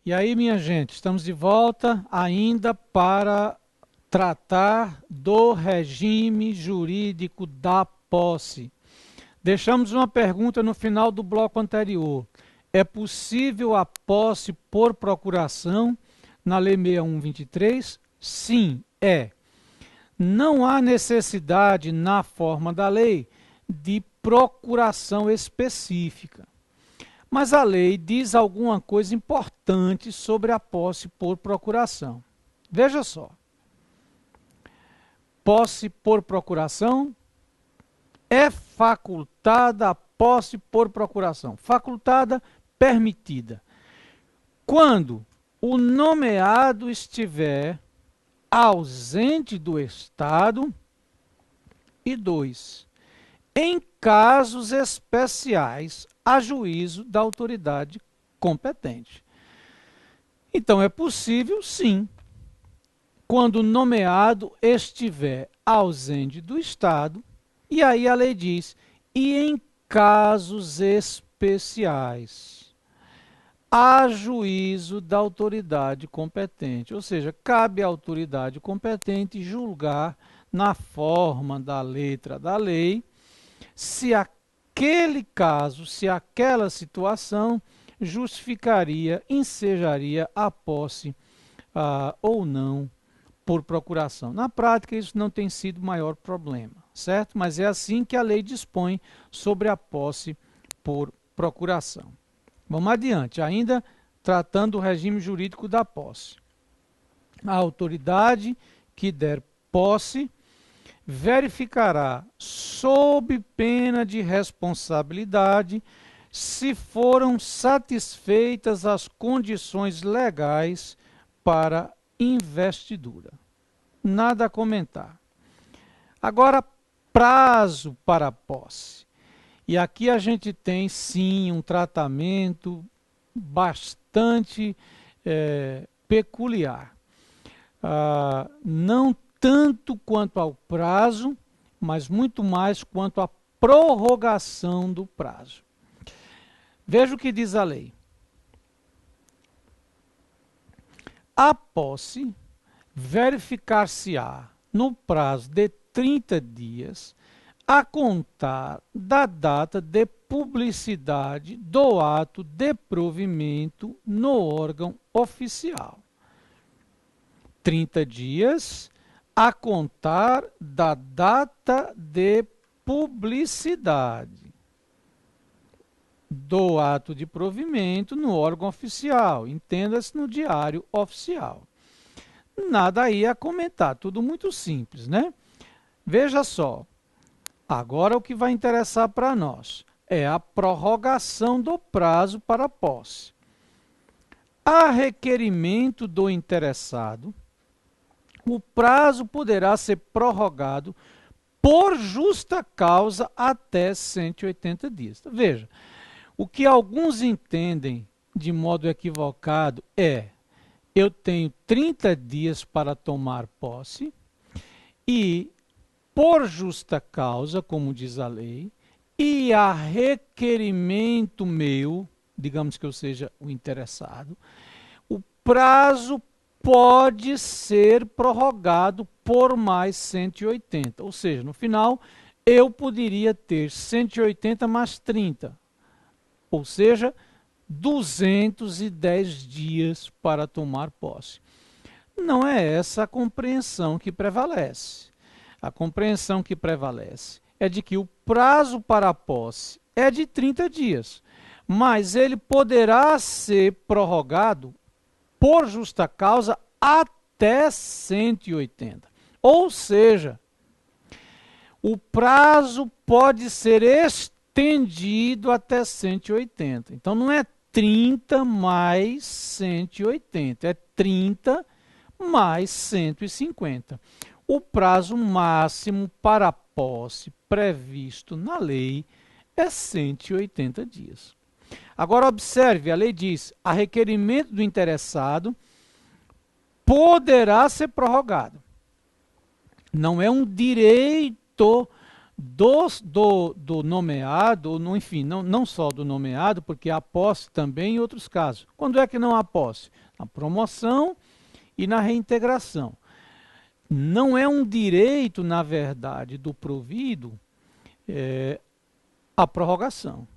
E aí, minha gente, estamos de volta ainda para tratar do regime jurídico da posse. Deixamos uma pergunta no final do bloco anterior. É possível a posse por procuração na Lei 6123? Sim, é. Não há necessidade, na forma da lei, de procuração específica. Mas a lei diz alguma coisa importante sobre a posse por procuração. Veja só. Posse por procuração é facultada a posse por procuração. Facultada, permitida. Quando o nomeado estiver ausente do Estado e dois, em casos especiais, a juízo da autoridade competente. Então, é possível, sim, quando o nomeado estiver ausente do Estado, e aí a lei diz, e em casos especiais, a juízo da autoridade competente. Ou seja, cabe à autoridade competente julgar na forma da letra da lei se aquele caso, se aquela situação justificaria, ensejaria a posse ou não por procuração. Na prática, isso não tem sido o maior problema, certo? Mas é assim que a lei dispõe sobre a posse por procuração. Vamos adiante, ainda tratando do regime jurídico da posse. A autoridade que der posse verificará, sob pena de responsabilidade, se foram satisfeitas as condições legais para investidura. Nada a comentar. Agora, prazo para a posse. E aqui a gente tem, sim, um tratamento bastante peculiar. Não tanto quanto ao prazo, mas muito mais quanto à prorrogação do prazo. Veja o que diz a lei. A posse verificar-se-á no prazo de 30 dias a contar da data de publicidade do ato de provimento no órgão oficial. 30 dias a contar da data de publicidade do ato de provimento no órgão oficial, entenda-se no diário oficial. Nada aí a comentar, tudo muito simples, né? Veja só, agora o que vai interessar para nós é a prorrogação do prazo para a posse. A requerimento do interessado, o prazo poderá ser prorrogado por justa causa até 180 dias. Veja, o que alguns entendem de modo equivocado é: eu tenho 30 dias para tomar posse e, por justa causa, como diz a lei, e a requerimento meu, digamos que eu seja o interessado, o prazo pode ser prorrogado por mais 180. Ou seja, no final, eu poderia ter 180 mais 30. Ou seja, 210 dias para tomar posse. Não é essa a compreensão que prevalece. A compreensão que prevalece é de que o prazo para a posse é de 30 dias, mas ele poderá ser prorrogado por justa causa até 180. Ou seja, o prazo pode ser estendido até 180. Então não é 30 mais 180, é 30 mais 150. O prazo máximo para a posse previsto na lei é 180 dias. Agora observe, a lei diz, a requerimento do interessado poderá ser prorrogado. Não é um direito do nomeado, enfim, não só do nomeado, porque há posse também em outros casos. Quando é que não há posse? Na promoção e na reintegração. Não é um direito, na verdade, do provido a prorrogação.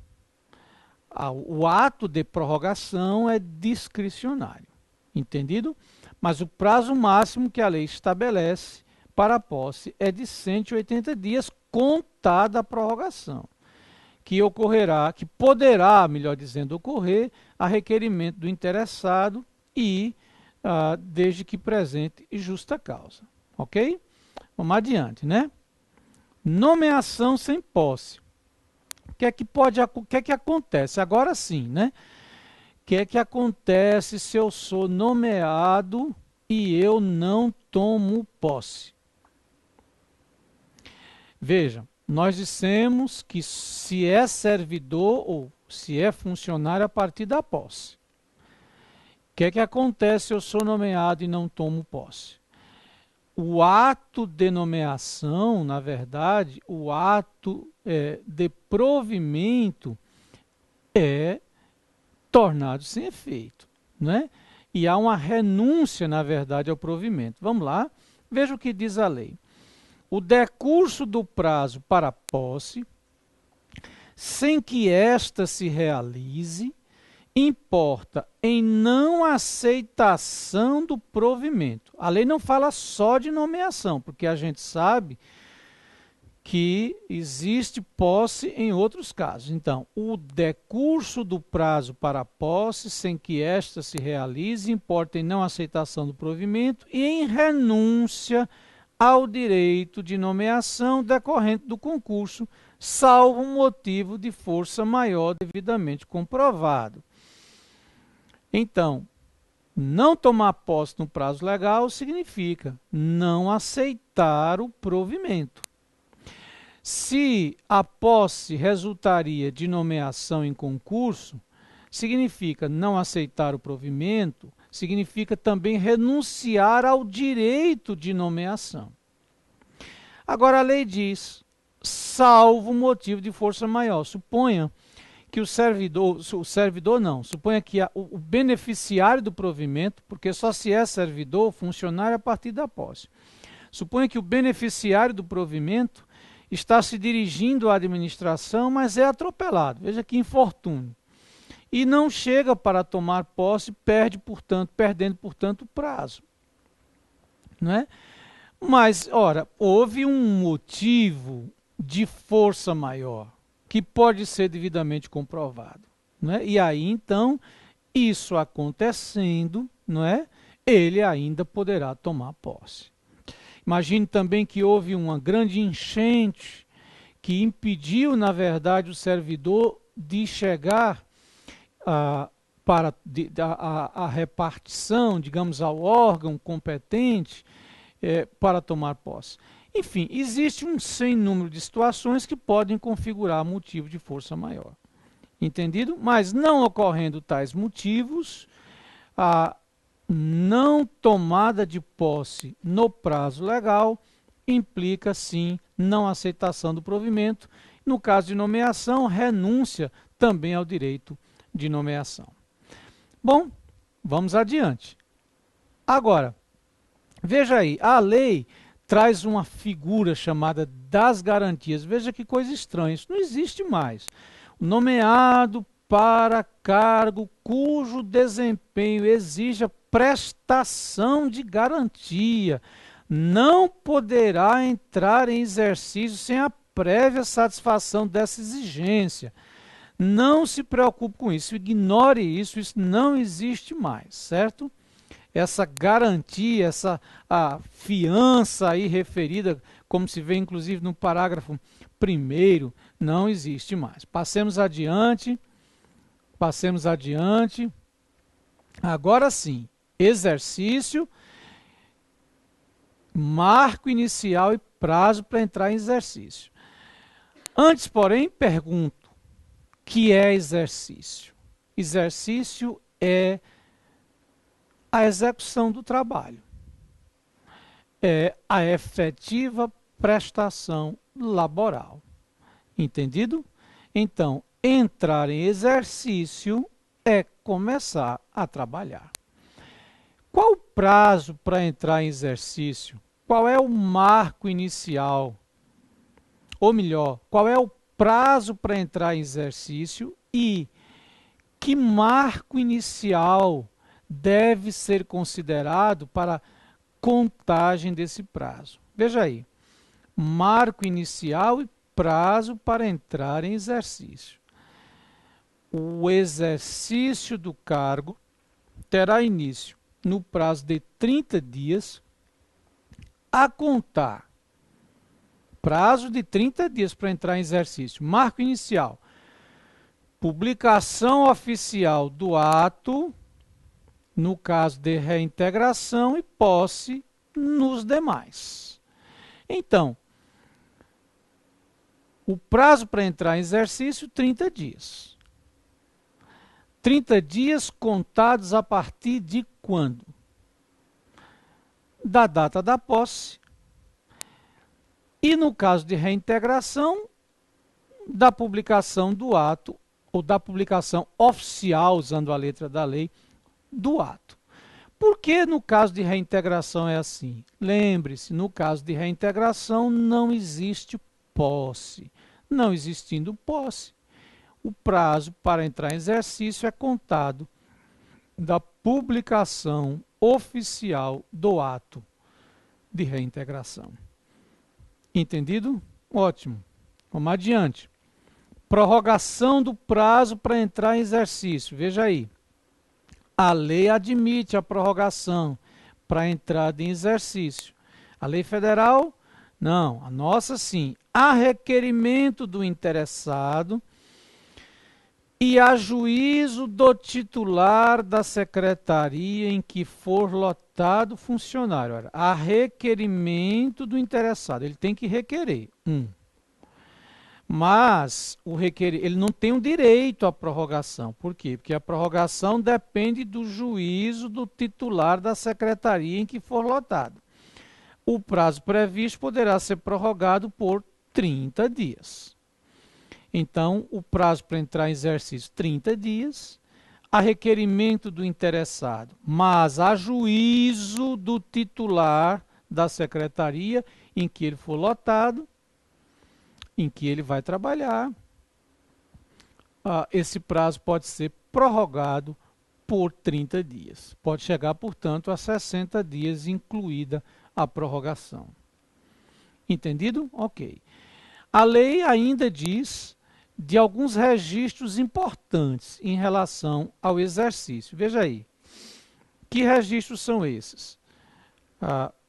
O ato de prorrogação é discricionário, entendido? Mas o prazo máximo que a lei estabelece para a posse é de 180 dias, contada a prorrogação, que ocorrerá, que poderá, melhor dizendo, ocorrer a requerimento do interessado e desde que presente justa causa. Ok? Vamos adiante, né? Nomeação sem posse. O que é que acontece? Agora sim, né? O que é que acontece se eu sou nomeado e eu não tomo posse? Veja, nós dissemos que se é servidor ou se é funcionário a partir da posse. O que é que acontece se eu sou nomeado e não tomo posse? O ato de nomeação, na verdade, o ato de provimento é tornado sem efeito, né? E há uma renúncia, na verdade, ao provimento. Vamos lá, veja o que diz a lei. O decurso do prazo para a posse, sem que esta se realize, importa em não aceitação do provimento. A lei não fala só de nomeação, porque a gente sabe que existe posse em outros casos. Então, o decurso do prazo para a posse, sem que esta se realize, importa em não aceitação do provimento e em renúncia ao direito de nomeação decorrente do concurso, salvo um motivo de força maior devidamente comprovado. Então, não tomar posse no prazo legal significa não aceitar o provimento. Se a posse resultaria de nomeação em concurso, significa não aceitar o provimento, significa também renunciar ao direito de nomeação. Agora a lei diz, salvo motivo de força maior. Suponha que suponha que o beneficiário do provimento, porque só se é servidor, funcionário a partir da posse. Suponha que o beneficiário do provimento está se dirigindo à administração, mas é atropelado. Veja que infortúnio. E não chega para tomar posse, perdendo, portanto, o prazo. Não é? Mas, ora, houve um motivo de força maior, que pode ser devidamente comprovado. Não é? E aí, então, isso acontecendo, não é? Ele ainda poderá tomar posse. Imagine também que houve uma grande enchente que impediu, na verdade, o servidor de chegar para a repartição, digamos, ao órgão competente para tomar posse. Enfim, existe um sem número de situações que podem configurar motivo de força maior. Entendido? Mas não ocorrendo tais motivos, a não tomada de posse no prazo legal implica, sim, não aceitação do provimento. No caso de nomeação, renúncia também ao direito de nomeação. Bom, vamos adiante. Agora, veja aí, a lei traz uma figura chamada das garantias. Veja que coisa estranha, isso não existe mais. O nomeado para cargo cujo desempenho exija prestação de garantia não poderá entrar em exercício sem a prévia satisfação dessa exigência. Não se preocupe com isso, ignore isso, isso não existe mais, certo? Essa garantia, a fiança aí referida, como se vê inclusive no parágrafo 1º, não existe mais. Passemos adiante. Agora sim, exercício, marco inicial e prazo para entrar em exercício. Antes, porém, pergunto, que é exercício? Exercício é a execução do trabalho. É a efetiva prestação laboral. Entendido? Então, entrar em exercício é começar a trabalhar. Qual o prazo para entrar em exercício? Qual é o marco inicial? Ou melhor, qual é o prazo para entrar em exercício e que marco inicial deve ser considerado para contagem desse prazo? Veja aí, marco inicial e prazo para entrar em exercício. O exercício do cargo terá início no prazo de 30 dias a contar. Prazo de 30 dias para entrar em exercício. Marco inicial. Publicação oficial do ato, no caso de reintegração, e posse nos demais. Então, o prazo para entrar em exercício, 30 dias. 30 dias contados a partir de quando? Da data da posse. E no caso de reintegração, da publicação do ato, ou da publicação oficial, usando a letra da lei, do ato. Por que no caso de reintegração é assim? Lembre-se, no caso de reintegração não existe posse. Não existindo posse, o prazo para entrar em exercício é contado da publicação oficial do ato de reintegração. Entendido? Ótimo. Vamos adiante. Prorrogação do prazo para entrar em exercício. Veja aí. A lei admite a prorrogação para entrada em exercício. A lei federal, não. A nossa, sim. A requerimento do interessado e a juízo do titular da secretaria em que for lotado funcionário. Olha, a requerimento do interessado. Ele tem que requerer. Mas ele não tem o direito à prorrogação. Por quê? Porque a prorrogação depende do juízo do titular da secretaria em que for lotado. O prazo previsto poderá ser prorrogado por 30 dias. Então, o prazo para entrar em exercício, 30 dias, a requerimento do interessado, mas a juízo do titular da secretaria em que ele for lotado, em que ele vai trabalhar, esse prazo pode ser prorrogado por 30 dias. Pode chegar, portanto, a 60 dias, incluída a prorrogação. Entendido? Ok. A lei ainda diz de alguns registros importantes em relação ao exercício. Veja aí. Que registros são esses?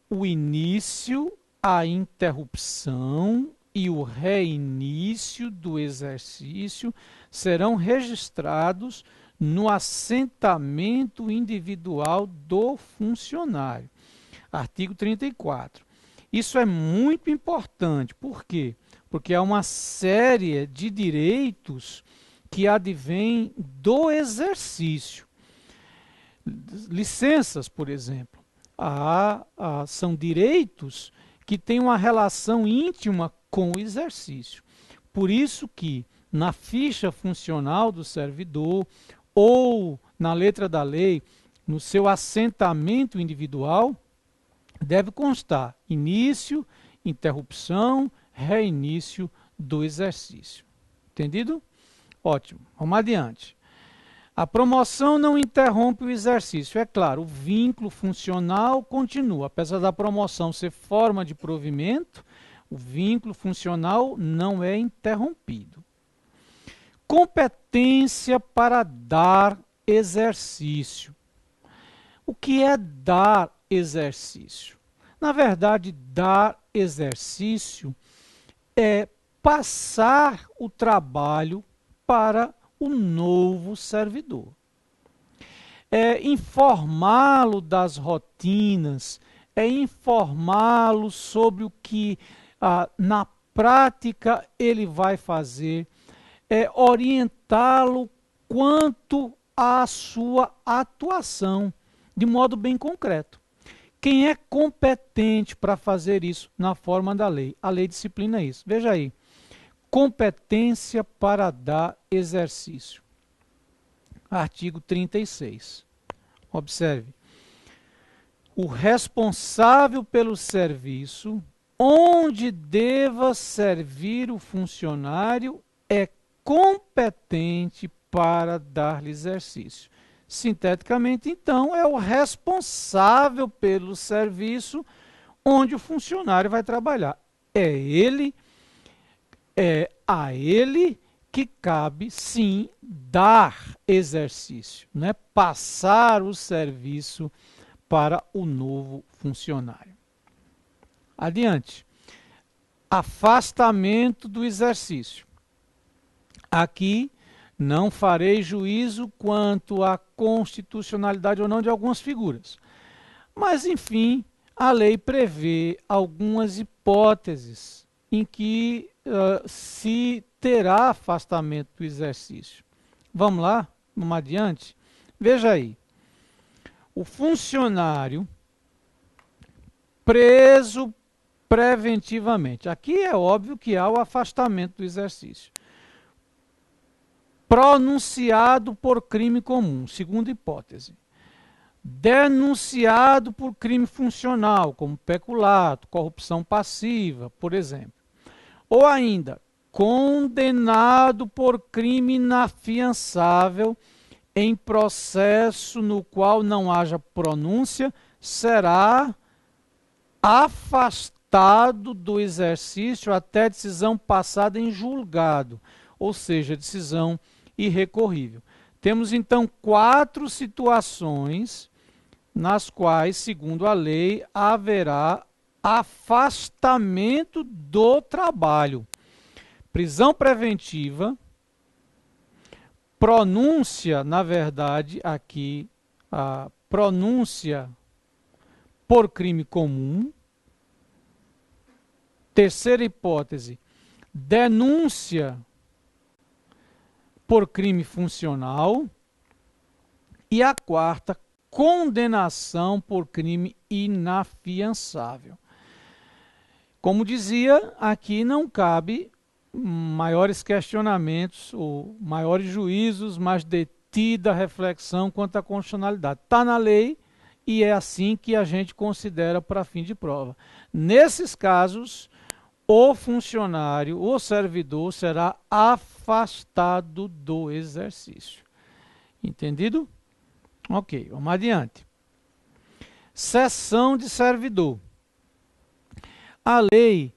O início, a interrupção e o reinício do exercício serão registrados no assentamento individual do funcionário. Artigo 34. Isso é muito importante. Por quê? Porque há uma série de direitos que advêm do exercício. Licenças, por exemplo. São direitos que têm uma relação íntima com o exercício. Por isso que na ficha funcional do servidor ou na letra da lei, no seu assentamento individual, deve constar início, interrupção, reinício do exercício. Entendido? Ótimo. Vamos adiante. A promoção não interrompe o exercício. É claro, o vínculo funcional continua. Apesar da promoção ser forma de provimento, o vínculo funcional não é interrompido. Competência para dar exercício. O que é dar exercício? Na verdade, dar exercício é passar o trabalho para o novo servidor. É informá-lo das rotinas, é informá-lo sobre o que na prática ele vai fazer, é orientá-lo quanto à sua atuação, de modo bem concreto. Quem é competente para fazer isso na forma da lei? A lei disciplina isso. Veja aí. Competência para dar exercício. Artigo 36. Observe. O responsável pelo serviço, onde deva servir o funcionário, é competente para dar-lhe exercício. Sinteticamente, então, é o responsável pelo serviço onde o funcionário vai trabalhar. É a ele que cabe, sim, dar exercício, né? Passar o serviço para o novo funcionário. Adiante. Afastamento do exercício. Aqui não farei juízo quanto à constitucionalidade ou não de algumas figuras. Mas, enfim, a lei prevê algumas hipóteses em que se terá afastamento do exercício. Vamos lá? Vamos adiante? Veja aí. O funcionário preso preventivamente. Aqui é óbvio que há o afastamento do exercício. Pronunciado por crime comum, segunda hipótese. Denunciado por crime funcional, como peculato, corrupção passiva, por exemplo. Ou ainda, condenado por crime inafiançável em processo no qual não haja pronúncia, será afastado do exercício até decisão passada em julgado, ou seja, decisão irrecorrível. Temos então 4 situações nas quais, segundo a lei, haverá afastamento do trabalho. Prisão preventiva, pronúncia, na verdade, aqui, a pronúncia por crime comum. Terceira hipótese, denúncia por crime funcional. E a quarta, condenação por crime inafiançável. Como dizia, aqui não cabe maiores questionamentos ou maiores juízos, mas detida reflexão quanto à constitucionalidade. Está na lei e é assim que a gente considera para fim de prova. Nesses casos, o funcionário, o servidor, será afastado do exercício. Entendido? Ok, vamos adiante. Cessão de servidor. A lei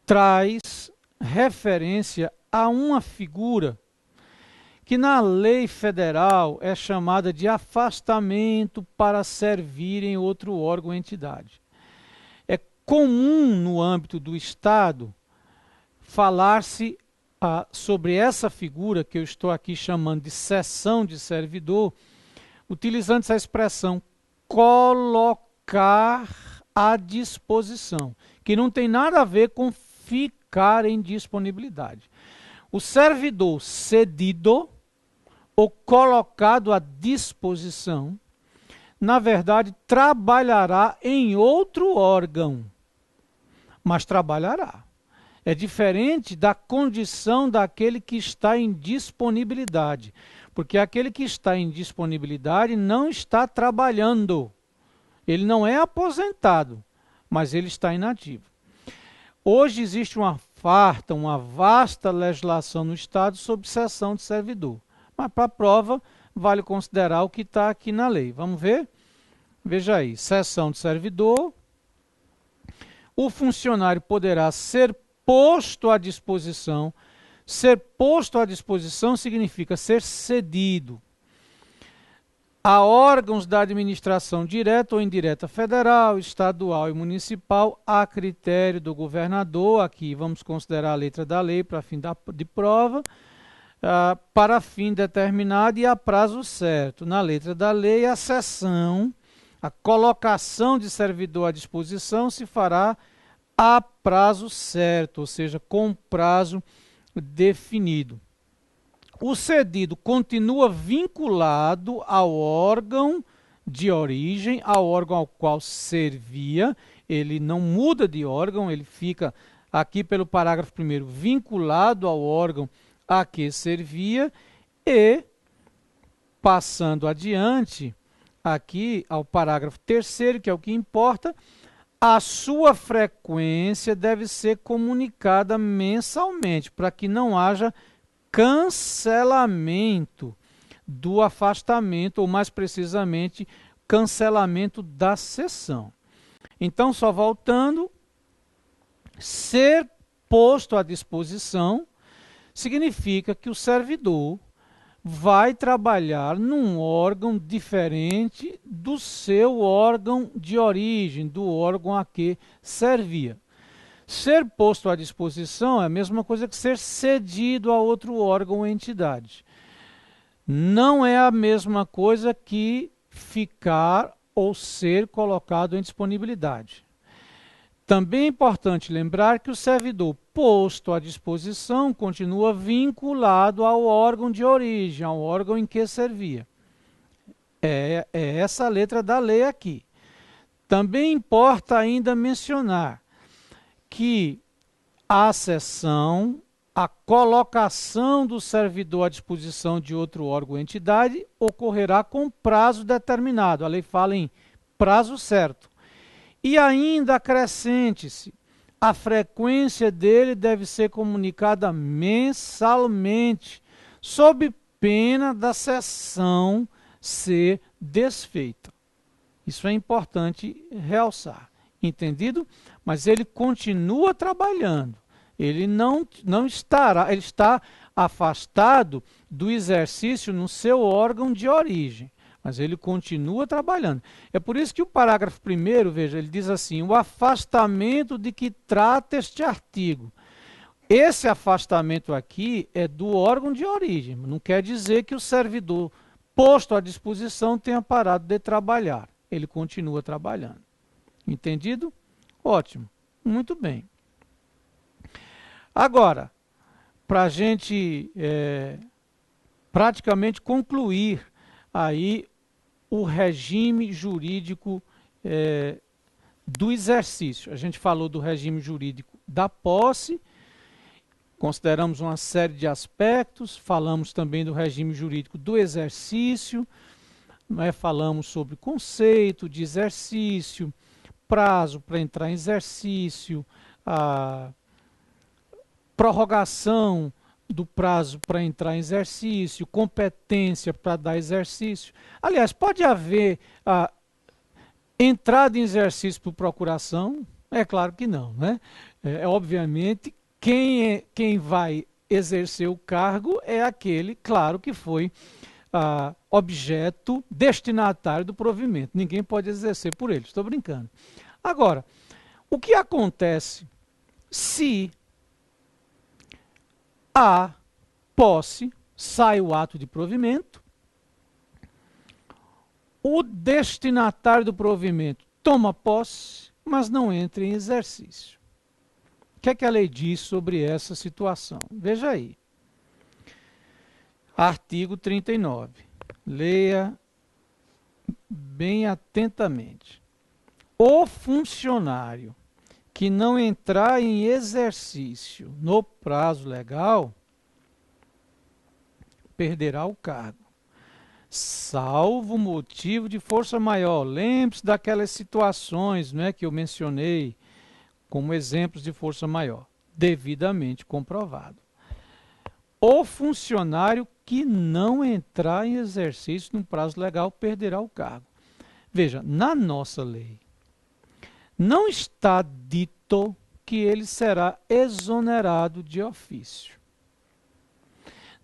traz referência a uma figura que na lei federal é chamada de afastamento para servir em outro órgão ou entidade. É comum no âmbito do Estado falar-se sobre essa figura que eu estou aqui chamando de cessão de servidor, utilizando essa expressão colocar à disposição, que não tem nada a ver com ficar em disponibilidade. O servidor cedido ou colocado à disposição, na verdade, trabalhará em outro órgão, mas trabalhará. É diferente da condição daquele que está em disponibilidade, porque aquele que está em disponibilidade não está trabalhando. Ele não é aposentado, mas ele está inativo. Hoje existe uma vasta legislação no Estado sobre cessão de servidor. Mas para a prova, vale considerar o que está aqui na lei. Vamos ver? Veja aí, cessão de servidor. O funcionário poderá ser posto à disposição. Ser posto à disposição significa ser cedido a órgãos da administração direta ou indireta federal, estadual e municipal, a critério do governador. Aqui vamos considerar a letra da lei para fim de prova, para fim determinado e a prazo certo. Na letra da lei, a cessão, a colocação de servidor à disposição se fará a prazo certo, ou seja, com prazo definido. O cedido continua vinculado ao órgão de origem ao órgão ao qual servia. Ele não muda de órgão, ele fica aqui pelo parágrafo 1º vinculado ao órgão a que servia. E, passando adiante, aqui ao parágrafo 3º, que é o que importa, a sua frequência deve ser comunicada mensalmente, para que não haja cancelamento do afastamento, ou mais precisamente, cancelamento da sessão. Então, só voltando, ser posto à disposição significa que o servidor vai trabalhar num órgão diferente do seu órgão de origem, do órgão a que servia. Ser posto à disposição é a mesma coisa que ser cedido a outro órgão ou entidade. Não é a mesma coisa que ficar ou ser colocado em disponibilidade. Também é importante lembrar que o servidor posto à disposição continua vinculado ao órgão de origem, ao órgão em que servia. É essa a letra da lei aqui. Também importa ainda mencionar que a cessão, a colocação do servidor à disposição de outro órgão ou entidade ocorrerá com prazo determinado. A lei fala em prazo certo. E ainda acrescente-se, a frequência dele deve ser comunicada mensalmente, sob pena da cessão ser desfeita. Isso é importante realçar, entendido? Mas ele continua trabalhando, ele não estará, ele está afastado do exercício no seu órgão de origem. Mas ele continua trabalhando. É por isso que o parágrafo 1º, veja, ele diz assim, o afastamento de que trata este artigo. Esse afastamento aqui é do órgão de origem. Não quer dizer que o servidor posto à disposição tenha parado de trabalhar. Ele continua trabalhando. Entendido? Ótimo. Muito bem. Agora, para a gente praticamente concluir aí o regime jurídico do exercício. A gente falou do regime jurídico da posse, consideramos uma série de aspectos, falamos também do regime jurídico do exercício, falamos sobre conceito de exercício, prazo para entrar em exercício, a prorrogação do prazo para entrar em exercício, competência para dar exercício. Aliás, pode haver entrada em exercício por procuração? É claro que não, né? Obviamente, quem vai exercer o cargo é aquele, claro, que foi objeto destinatário do provimento. Ninguém pode exercer por ele, estou brincando. Agora, o que acontece se a posse, sai o ato de provimento, o destinatário do provimento toma posse, mas não entra em exercício. O que é que a lei diz sobre essa situação? Veja aí. Artigo 39. Leia bem atentamente. O funcionário que não entrar em exercício no prazo legal, perderá o cargo, salvo motivo de força maior. Lembre-se daquelas situações, né, que eu mencionei como exemplos de força maior, devidamente comprovado. O funcionário que não entrar em exercício no prazo legal perderá o cargo. Veja, na nossa lei, não está dito que ele será exonerado de ofício.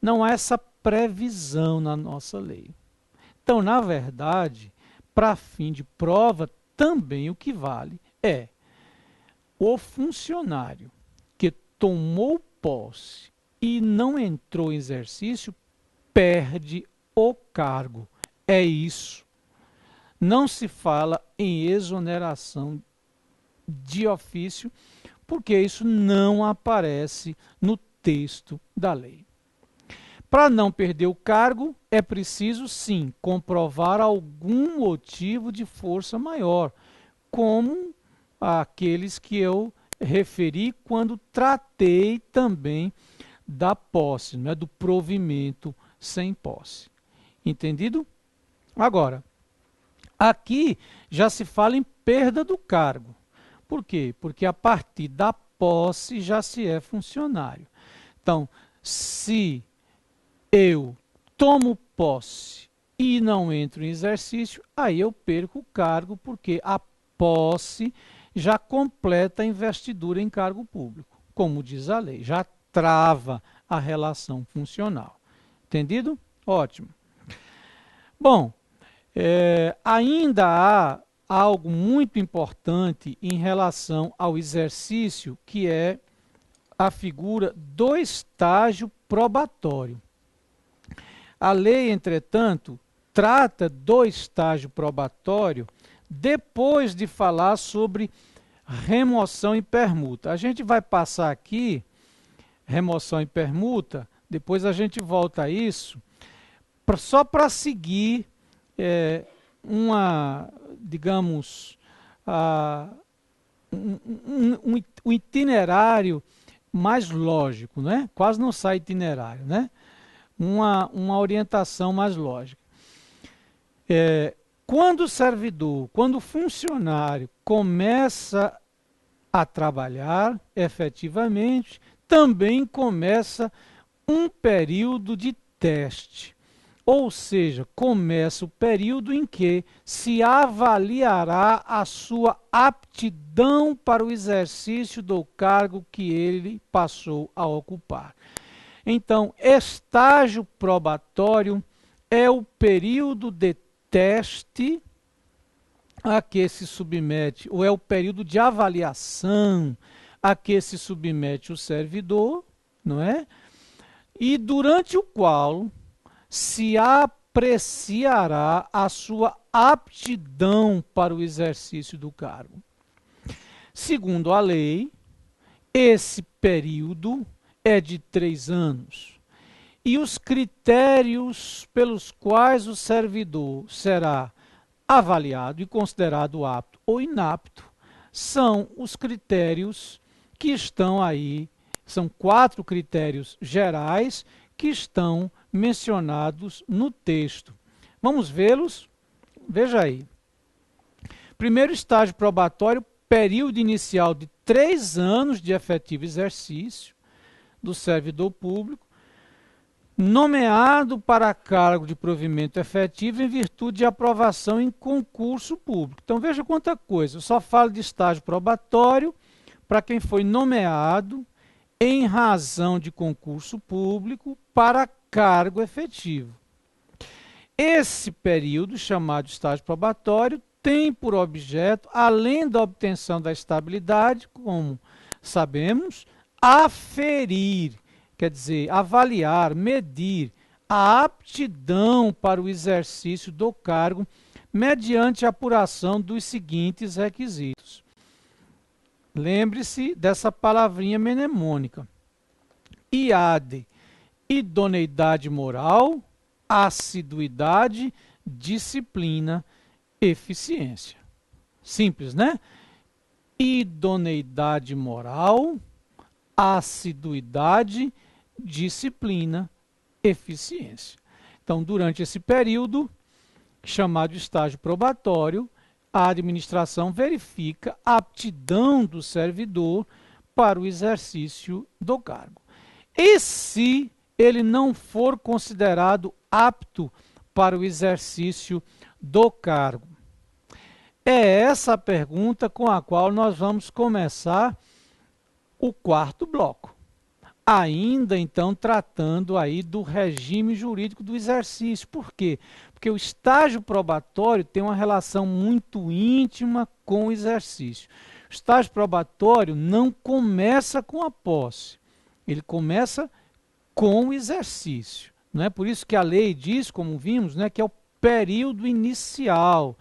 Não há essa previsão na nossa lei. Então, na verdade, para fim de prova, também o que vale é o funcionário que tomou posse e não entrou em exercício, perde o cargo. É isso. Não se fala em exoneração de ofício, porque isso não aparece no texto da lei. Para não perder o cargo, é preciso, sim, comprovar algum motivo de força maior, como aqueles que eu referi quando tratei também da posse, não é? Do provimento sem posse. Entendido? Agora, aqui já se fala em perda do cargo. Por quê? Porque a partir da posse já se é funcionário. Então, se eu tomo posse e não entro em exercício, aí eu perco o cargo, porque a posse já completa a investidura em cargo público, como diz a lei, já trava a relação funcional. Entendido? Ótimo. Bom, ainda há algo muito importante em relação ao exercício, que é a figura do estágio probatório. A lei, entretanto, trata do estágio probatório depois de falar sobre remoção e permuta. A gente vai passar aqui remoção e permuta, depois a gente volta a isso, só para seguir digamos, um itinerário mais lógico, né? Quase não sai itinerário, né? Uma orientação mais lógica. Quando o servidor, quando o funcionário começa a trabalhar efetivamente, também começa um período de teste. Ou seja, começa o período em que se avaliará a sua aptidão para o exercício do cargo que ele passou a ocupar. Então, estágio probatório é o período de teste a que se submete, ou é o período de avaliação a que se submete o servidor, não é? E durante o qual se apreciará a sua aptidão para o exercício do cargo. Segundo a lei, esse período é de 3 anos. E os critérios pelos quais o servidor será avaliado e considerado apto ou inapto são os critérios que estão aí, são 4 critérios gerais que estão mencionados no texto. Vamos vê-los? Veja aí. Primeiro estágio probatório, período inicial de 3 anos de efetivo exercício do servidor público, nomeado para cargo de provimento efetivo em virtude de aprovação em concurso público. Então veja quanta coisa, eu só falo de estágio probatório para quem foi nomeado em razão de concurso público para cargo efetivo. Esse período, chamado estágio probatório, tem por objeto, além da obtenção da estabilidade, como sabemos, aferir, quer dizer, avaliar, medir a aptidão para o exercício do cargo mediante a apuração dos seguintes requisitos. Lembre-se dessa palavrinha mnemônica. IAD, idoneidade moral, assiduidade, disciplina, eficiência. Simples, né? Idoneidade moral, assiduidade, disciplina, eficiência. Então, durante esse período, chamado estágio probatório, a administração verifica a aptidão do servidor para o exercício do cargo. E se ele não for considerado apto para o exercício do cargo? É essa a pergunta com a qual nós vamos começar o 4º bloco. Ainda então tratando aí do regime jurídico do exercício. Por quê? Porque o estágio probatório tem uma relação muito íntima com o exercício. O estágio probatório não começa com a posse, ele começa com o exercício. Não é por isso que a lei diz, como vimos, né, que é o período inicial,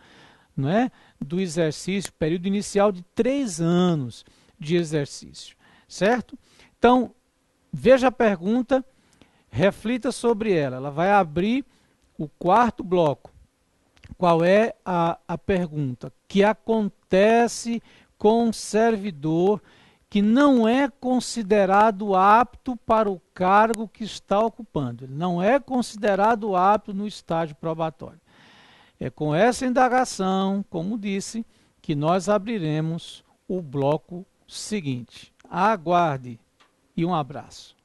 não é, do exercício, período inicial de 3 anos de exercício, certo? Então, veja a pergunta, reflita sobre ela. Ela vai abrir o quarto bloco. Qual é a pergunta? Que acontece com um servidor que não é considerado apto para o cargo que está ocupando. Ele não é considerado apto no estágio probatório. É com essa indagação, como disse, que nós abriremos o bloco seguinte. Aguarde e um abraço.